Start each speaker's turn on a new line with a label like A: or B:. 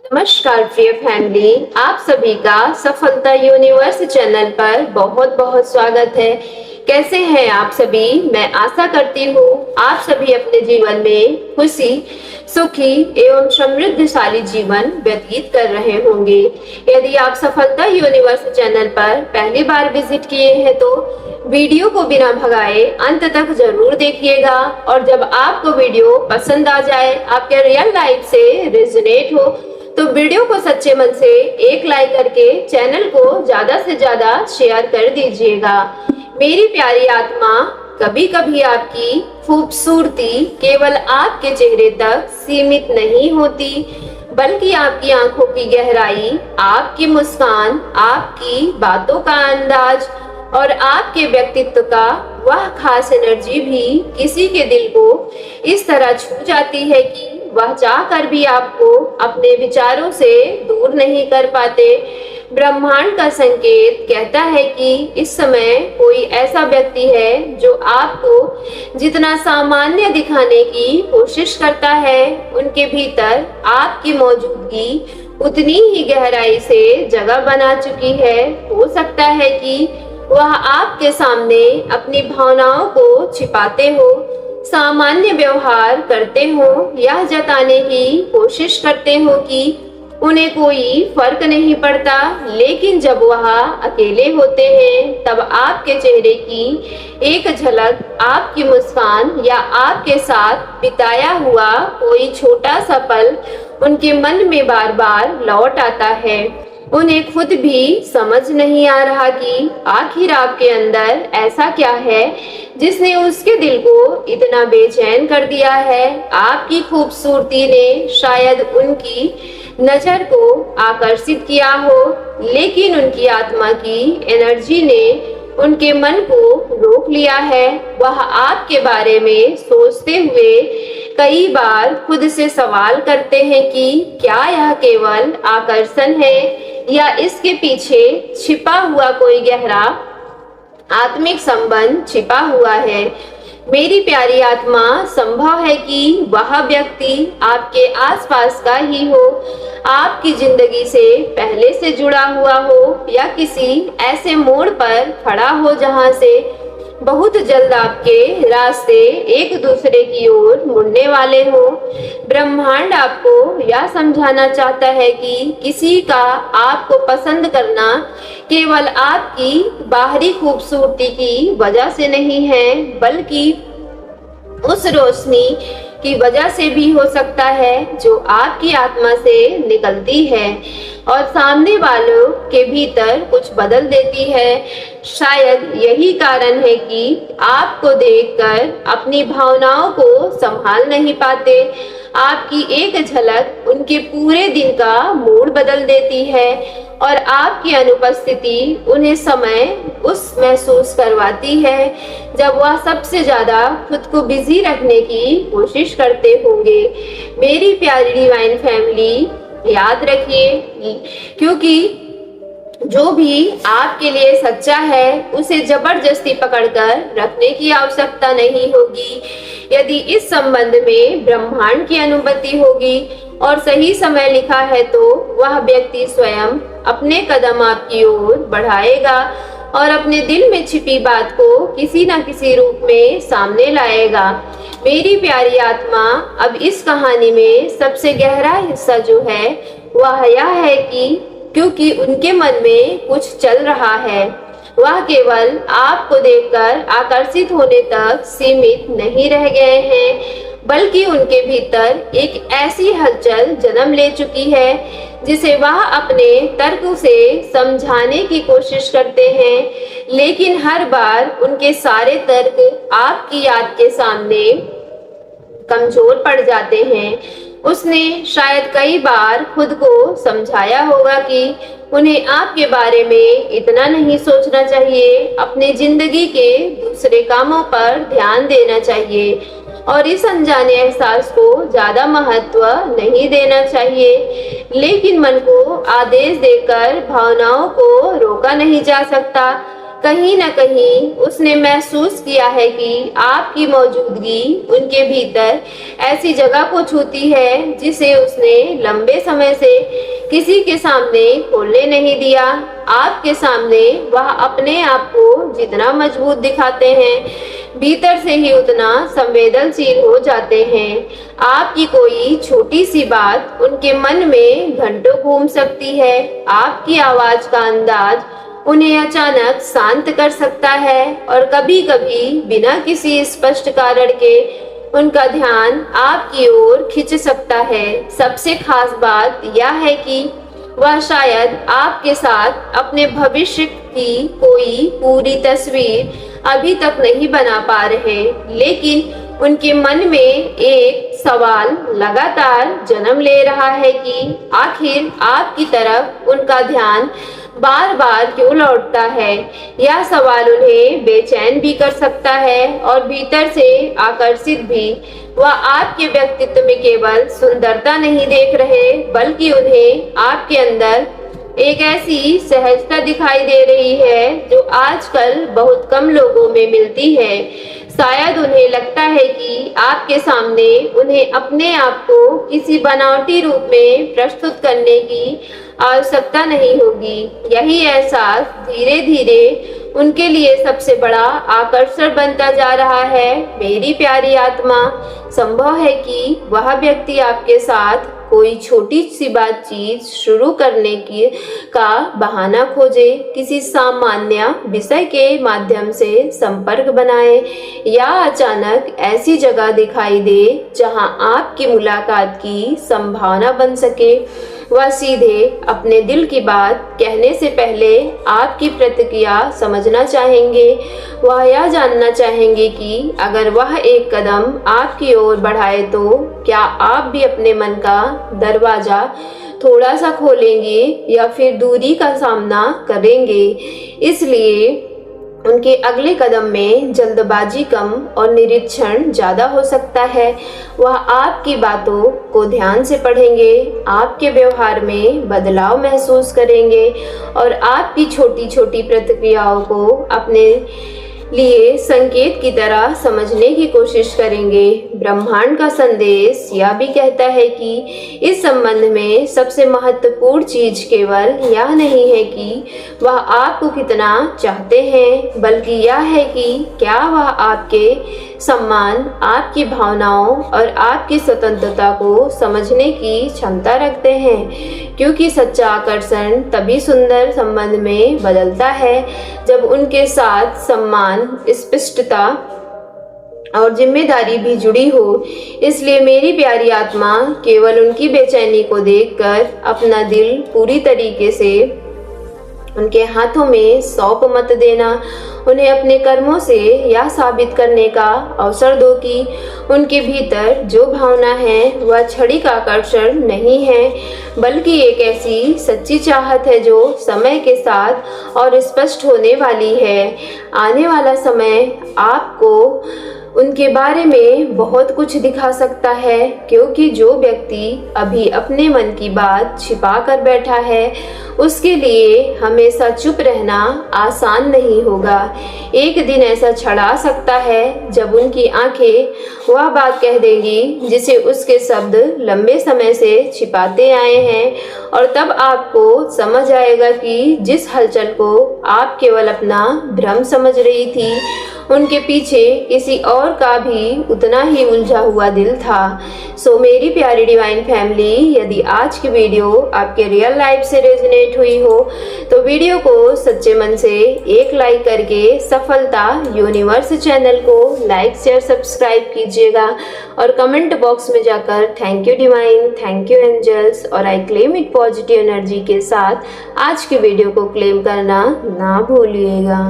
A: नमस्कार प्रिय फैमिली, आप सभी का सफलता यूनिवर्स चैनल पर बहुत बहुत स्वागत है। कैसे हैं आप सभी? मैं आशा करती हूँ आप सभी अपने जीवन में खुशी, सुखी एवं समृद्धशाली जीवन व्यतीत कर रहे होंगे। यदि आप सफलता यूनिवर्स चैनल पर पहली बार विजिट किए हैं तो वीडियो को बिना भगाए अंत तक जरूर देखिएगा और जब आपको वीडियो पसंद आ जाए, आपके रियल लाइफ से रेजोनेट हो तो वीडियो को सच्चे मन से एक लाइक करके चैनल को ज्यादा से ज्यादा शेयर कर दीजिएगा। मेरी प्यारी आत्मा, कभी कभी आपकी खूबसूरती केवल आपके चेहरे तक सीमित नहीं होती, बल्कि आपकी आंखों की गहराई, आपकी मुस्कान, आपकी बातों का अंदाज और आपके व्यक्तित्व का वह खास एनर्जी भी किसी के दिल को इस तरह छू जाती है कि वह चाहकर भी आपको अपने विचारों से दूर नहीं कर पाते। ब्रह्मांड का संकेत कहता है कि इस समय कोई ऐसा व्यक्ति है जो आपको जितना सामान्य दिखाने की कोशिश करता है, उनके भीतर आपकी मौजूदगी उतनी ही गहराई से जगह बना चुकी है। हो सकता है कि वह आपके सामने अपनी भावनाओं को छिपाते हो, सामान्य व्यवहार करते हो, यह जताने की कोशिश करते हो कि उन्हें कोई फर्क नहीं पड़ता, लेकिन जब वह अकेले होते हैं तब आपके चेहरे की एक झलक, आपकी मुस्कान या आपके साथ बिताया हुआ कोई छोटा सा पल उनके मन में बार बार लौट आता है। उन्हें खुद भी समझ नहीं आ रहा कि आखिर आपके अंदर ऐसा क्या है जिसने उसके दिल को इतना बेचैन कर दिया है। आपकी खूबसूरती ने शायद उनकी नजर को आकर्षित किया हो, लेकिन उनकी आत्मा की एनर्जी ने उनके मन को रोक लिया है। वह आपके बारे में सोचते हुए कई बार खुद से सवाल करते हैं कि क्या यह केवल आकर्षण है या इसके पीछे छिपा हुआ कोई गहरा आत्मिक संबंध छिपा हुआ है। मेरी प्यारी आत्मा, संभव है कि वह व्यक्ति आपके आसपास का ही हो, आपकी जिंदगी से पहले से जुड़ा हुआ हो या किसी ऐसे मोड़ पर खड़ा हो जहां से बहुत जल्द आपके रास्ते एक दूसरे की ओर मुड़ने वाले हो। ब्रह्मांड आपको यह समझाना चाहता है कि किसी का आपको पसंद करना केवल आपकी बाहरी खूबसूरती की वजह से नहीं है, बल्कि उस रोशनी की वजह से भी हो सकता है जो आपकी आत्मा से निकलती है और सामने वालों के भीतर कुछ बदल देती है। शायद यही कारण है कि आपको देखकर अपनी भावनाओं को संभाल नहीं पाते। आपकी एक झलक उनके पूरे दिन का मूड बदल देती है और आपकी अनुपस्थिति उन्हें समय उस महसूस करवाती है जब वह सबसे ज्यादा खुद को बिजी रखने की कोशिश करते होंगे। मेरी प्यारी डिवाइन फैमिली, याद रखिए, क्योंकि जो भी आपके लिए सच्चा है उसे जबरदस्ती पकड़कर रखने की आवश्यकता नहीं होगी। यदि इस संबंध में ब्रह्मांड की अनुमति होगी और सही समय लिखा है तो वह व्यक्ति स्वयं अपने कदम आपकी ओर बढ़ाएगा और अपने दिल में छिपी बात को किसी न किसी रूप में सामने लाएगा। मेरी प्यारी आत्मा, अब इस कहानी में सबसे गहरा हिस्सा जो है वह यह है कि क्योंकि उनके मन में कुछ चल रहा है, वह केवल आपको देखकर आकर्षित होने तक सीमित नहीं रह गए हैं, बल्कि उनके भीतर एक ऐसी हलचल जन्म ले चुकी है जिसे वह अपने तर्क से समझाने की कोशिश करते हैं, लेकिन हर बार उनके सारे तर्क आपकी याद के सामने कमजोर पड़ जाते हैं। उसने शायद कई बार खुद को समझाया होगा कि उन्हें आपके बारे में इतना नहीं सोचना चाहिए, अपनी जिंदगी के दूसरे कामों पर ध्यान देना चाहिए और इस अनजाने एहसास को ज्यादा महत्व नहीं देना चाहिए। लेकिन मन को आदेश देकर भावनाओं को रोका नहीं जा सकता। कहीं न कहीं उसने महसूस किया है कि आपकी मौजूदगी उनके भीतर ऐसी जगह को छूती है जिसे उसने लंबे समय से किसी के सामने खोलने नहीं दिया। आपके सामने वह अपने आप को जितना मजबूत दिखाते हैं, भीतर से ही उतना संवेदनशील हो जाते हैं। आपकी कोई छोटी सी बात उनके मन में घंटों घूम सकती है। आपकी आवाज का अंदाज उन्हें अचानक शांत कर सकता है और कभी-कभी बिना किसी स्पष्ट कारण के उनका ध्यान आपकी ओर खींच सकता है। सबसे खास बात यह है कि वह शायद आपके साथ अपने भविष्य की कोई पूरी तस्वीर अभी तक नहीं बना पा रहे, लेकिन उनके मन में एक सवाल लगातार जन्म ले रहा है कि आखिर आपकी तरफ उनका ध्यान बार बार क्यों लौटता है। यह सवाल उन्हें बेचैन भी कर सकता है और भीतर से आकर्षित भी। वह आपके व्यक्तित्व में केवल सुंदरता नहीं देख रहे, बल्कि उन्हें आपके अंदर एक ऐसी सहजता दिखाई दे रही है जो आजकल बहुत कम लोगों में मिलती है। शायद उन्हें लगता है कि आपके सामने उन्हें अपने आप को किसी बनावटी रूप में प्रस्तुत करने की आवश्यकता नहीं होगी। यही एहसास धीरे धीरे उनके लिए सबसे बड़ा आकर्षण बनता जा रहा है। मेरी प्यारी आत्मा, संभव है कि वह व्यक्ति आपके साथ कोई छोटी सी बातचीत शुरू करने की का बहाना खोजे, किसी सामान्य विषय के माध्यम से संपर्क बनाए या अचानक ऐसी जगह दिखाई दे जहां आपकी मुलाकात की संभावना बन सके। वह सीधे अपने दिल की बात कहने से पहले आपकी प्रतिक्रिया समझना चाहेंगे। वह यह जानना चाहेंगे कि अगर वह एक कदम आपकी ओर बढ़ाए तो क्या आप भी अपने मन का दरवाजा थोड़ा सा खोलेंगे या फिर दूरी का सामना करेंगे। इसलिए उनके अगले कदम में जल्दबाजी कम और निरीक्षण ज़्यादा हो सकता है। वह आपकी बातों को ध्यान से पढ़ेंगे, आपके व्यवहार में बदलाव महसूस करेंगे और आपकी छोटी छोटी प्रतिक्रियाओं को अपने लिए संकेत की तरह समझने की कोशिश करेंगे। ब्रह्मांड का संदेश यह भी कहता है कि इस संबंध में सबसे महत्वपूर्ण चीज केवल यह नहीं है कि वह आपको कितना चाहते हैं, बल्कि यह है कि क्या वह आपके सम्मान, आपकी भावनाओं और आपकी स्वतंत्रता को समझने की क्षमता रखते हैं। क्योंकि सच्चा आकर्षण तभी सुंदर संबंध में बदलता है जब उनके साथ सम्मान, स्पष्टता और जिम्मेदारी भी जुड़ी हो। इसलिए मेरी प्यारी आत्मा, केवल उनकी बेचैनी को देखकर अपना दिल पूरी तरीके से उनके हाथों में सौंप मत देना। उन्हें अपने कर्मों से यह साबित करने का अवसर दो कि उनके भीतर जो भावना है वह क्षणिक आकर्षण नहीं है, बल्कि एक ऐसी सच्ची चाहत है जो समय के साथ और स्पष्ट होने वाली है। आने वाला समय आपको उनके बारे में बहुत कुछ दिखा सकता है, क्योंकि जो व्यक्ति अभी अपने मन की बात छिपा कर बैठा है उसके लिए हमेशा चुप रहना आसान नहीं होगा। एक दिन ऐसा क्षण आ सकता है जब उनकी आंखें वह बात कह देंगी जिसे उसके शब्द लंबे समय से छिपाते आए हैं, और तब आपको समझ आएगा कि जिस हलचल को आप केवल अपना भ्रम समझ रही थी, उनके पीछे किसी और का भी उतना ही उलझा हुआ दिल था। सो मेरी प्यारी डिवाइन फैमिली, यदि आज की वीडियो आपके रियल लाइफ से रेजोनेट हुई हो तो वीडियो को सच्चे मन से एक लाइक करके सफलता यूनिवर्स चैनल को लाइक, शेयर, सब्सक्राइब कीजिएगा और कमेंट बॉक्स में जाकर thank you divine, thank you angels और I claim it positive energy के साथ आज की वीडियो को क्लेम करना ना भूलिएगा।